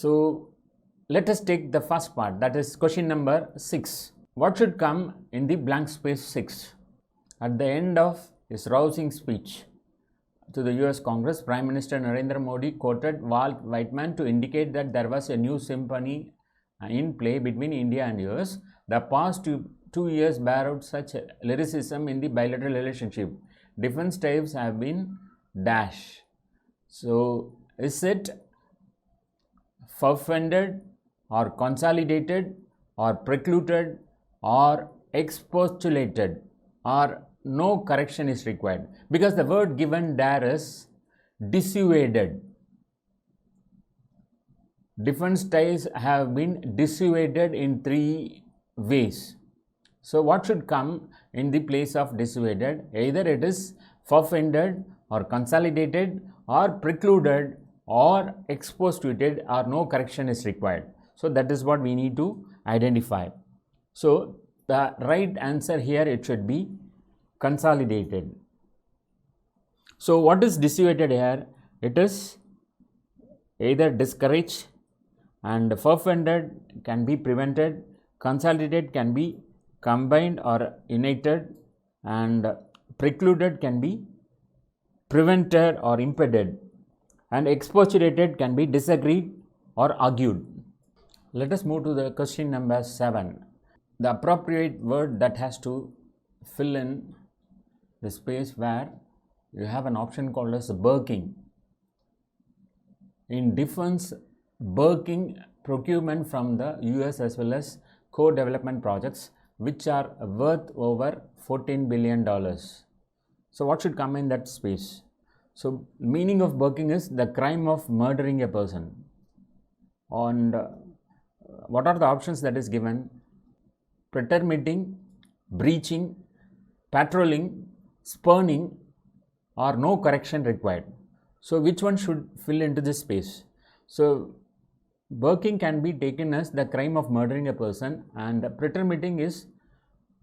So let us take the first part, that is question number 6. What should come in the blank space 6? At the end of his rousing speech to the US Congress, Prime Minister Narendra Modi quoted Walt Whitman to indicate that there was a new symphony in play between India and US. The past 2 years bear out such lyricism in the bilateral relationship. Defense tariffs have been dash. So is it far-fended or consolidated or precluded or expostulated, or no correction is required? Because the word given there is dissuaded. Defense ties have been dissuaded in 3 ways. So what should come in the place of dissuaded? Either it is far-fended or consolidated or precluded or expostulated, or no correction is required. So that is what we need to identify. So the right answer here, it should be consolidated. So what is dissuaded here? It is either discouraged, and far-fended can be prevented, consolidated can be combined or united, and precluded can be prevented or impeded, and expostulated can be disagreed or argued. Let us move to the question number 7. The appropriate word that has to fill in the space where you have an option called as burking. In defense, burking procurement from the US as well as co-development projects which are worth over $14 billion. So what should come in that space? So meaning of burking is the crime of murdering a person. And what are the options that is given? Pretermitting, breaching, patrolling, spurning, or no correction required. So which one should fill into this space? So burking can be taken as the crime of murdering a person, and pretermitting is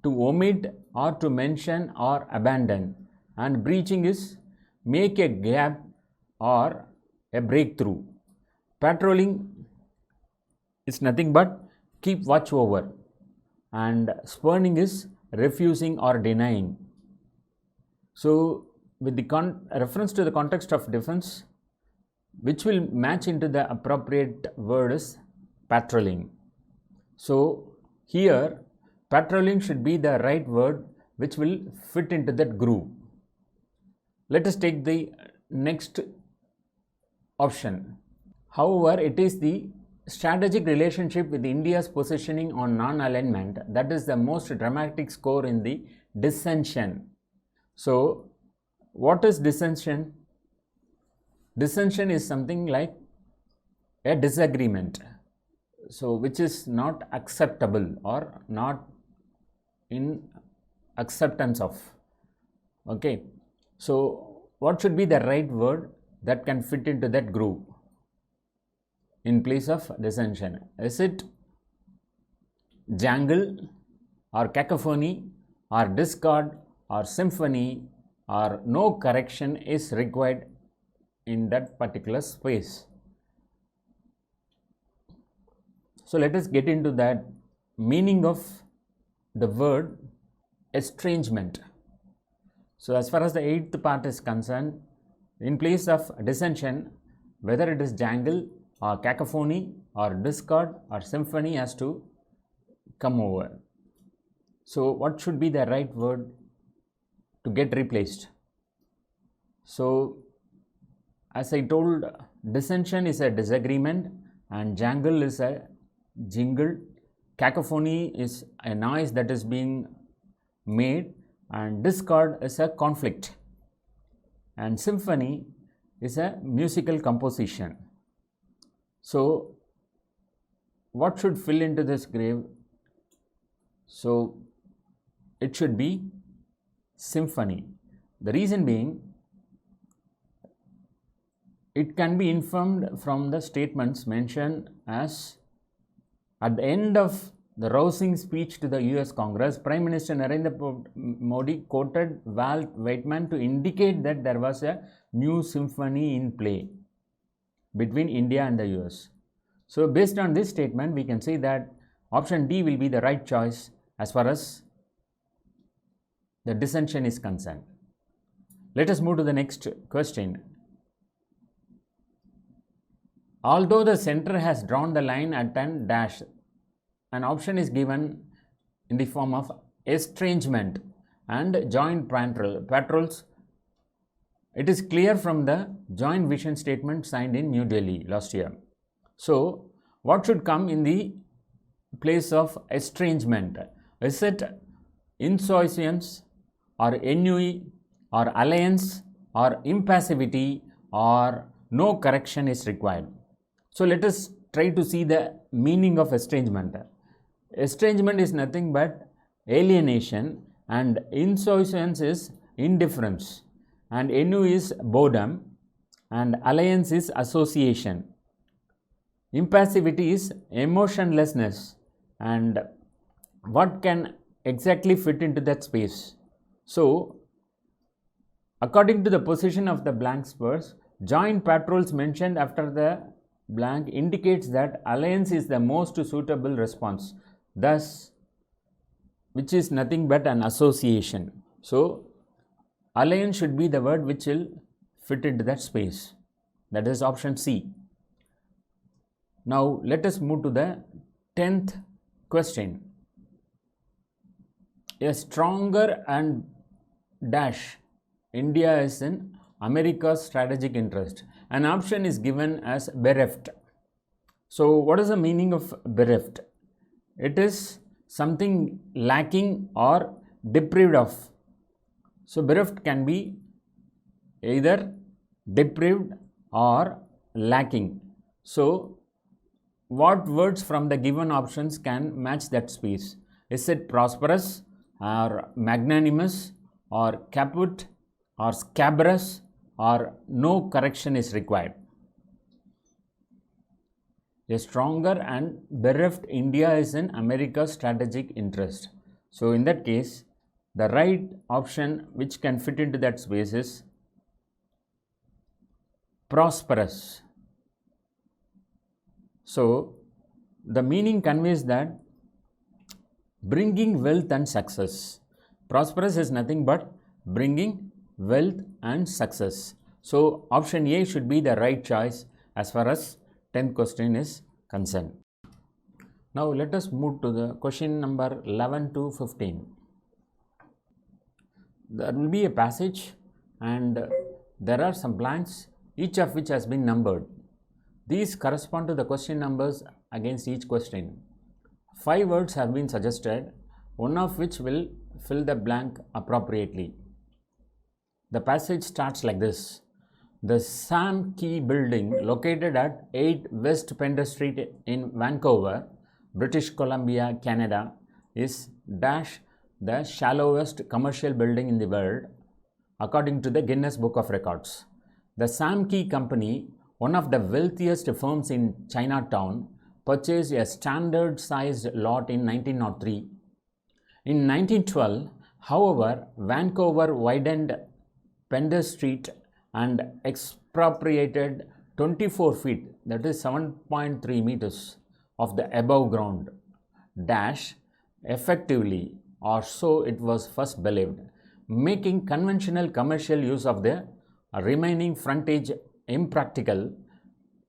to omit or to mention or abandon, and breaching is make a gap or a breakthrough. Patrolling is nothing but keep watch over, and spurning is refusing or denying. So with the reference to the context of defense, which will match into the appropriate word is patrolling. So here patrolling should be the right word which will fit into that groove. Let us take the next option. However, it is the strategic relationship with India's positioning on non-alignment that is the most dramatic score in the dissension. So what is dissension? Dissension is something like a disagreement, so which is not acceptable or not in acceptance of. Okay, so what should be the right word that can fit into that group in place of dissension? Is it jangle or cacophony or discord or symphony, or no correction is required in that particular space? So let us get into that meaning of the word estrangement. So as far as the 8th part is concerned, in place of dissension, whether it is jangle or cacophony or discord or symphony has to come over. So what should be the right word to get replaced? So as I told, dissension is a disagreement, and jangle is a jingle, cacophony is a noise that is being made, and discord is a conflict, and symphony is a musical composition. So what should fill into this grave? So it should be symphony. The reason being, it can be inferred from the statements mentioned as at the end of the rousing speech to the US Congress, Prime Minister Narendra Modi quoted Walt Whitman to indicate that there was a new symphony in play between India and the US. So based on this statement, we can say that option D will be the right choice as far as the dissension is concerned. Let us move to the next question. Although the center has drawn the line at an dash, an option is given in the form of estrangement and joint patrols. It is clear from the joint vision statement signed in New Delhi last year. So, what should come in the place of estrangement? Is it insouciance or ennui or alliance or impassivity or no correction is required? So, let us try to see the meaning of estrangement. Estrangement is nothing but alienation, and insouciance is indifference, and ennui is boredom, and alliance is association. Impassivity is emotionlessness, and what can exactly fit into that space? So, according to the position of the blank spurs, joint patrols mentioned after the blank indicates that alliance is the most suitable response, thus which is nothing but an association. So, alliance should be the word which will fit into that space. That is option C. Now, let us move to the 10th question. A stronger and dash India is in America's strategic interest. An option is given as bereft. So, what is the meaning of bereft? It is something lacking or deprived of. So, bereft can be either deprived or lacking. So, what words from the given options can match that space? Is it prosperous or magnanimous or caput or scabrous or no correction is required? A stronger and bereft India is in America's strategic interest. So, in that case, the right option which can fit into that space is prosperous. So, the meaning conveys that bringing wealth and success. Prosperous is nothing but bringing wealth and success. So, option A should be the right choice as far as 10th question is concerned. Now, let us move to the question number 11 to 15. There will be a passage and there are some blanks, each of which has been numbered. These correspond to the question numbers against each question. 5 words have been suggested, one of which will fill the blank appropriately. The passage starts like this. The Sam Key building located at 8 West Pender Street in Vancouver, British Columbia, Canada is dash the shallowest commercial building in the world according to the Guinness Book of Records. The Sam Key Company, one of the wealthiest firms in Chinatown, purchased a standard-sized lot in 1903. In 1912, however, Vancouver widened Pender Street and expropriated 24 feet, that is 7.3 meters, of the above ground, dash, effectively, or so it was first believed, making conventional commercial use of the remaining frontage impractical,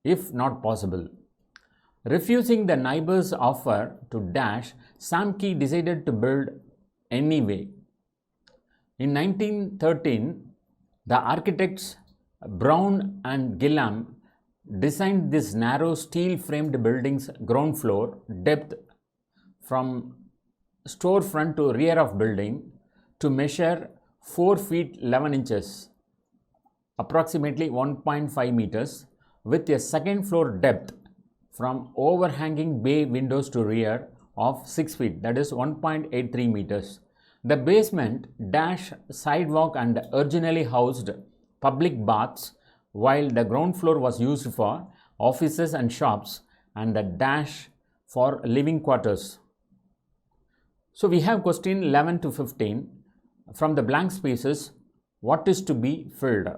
if not possible. Refusing the neighbor's offer to dash, Sam Key decided to build anyway. In 1913, the architects Brown and Gillam designed this narrow steel-framed building's ground floor depth from storefront to rear of building to measure 4 feet 11 inches, approximately 1.5 meters, with a second floor depth from overhanging bay windows to rear of 6 feet, that is 1.83 meters. The basement dash sidewalk and originally housed public baths, while the ground floor was used for offices and shops and the dash for living quarters. So we have question 11 to 15. From the blank spaces, what is to be filled?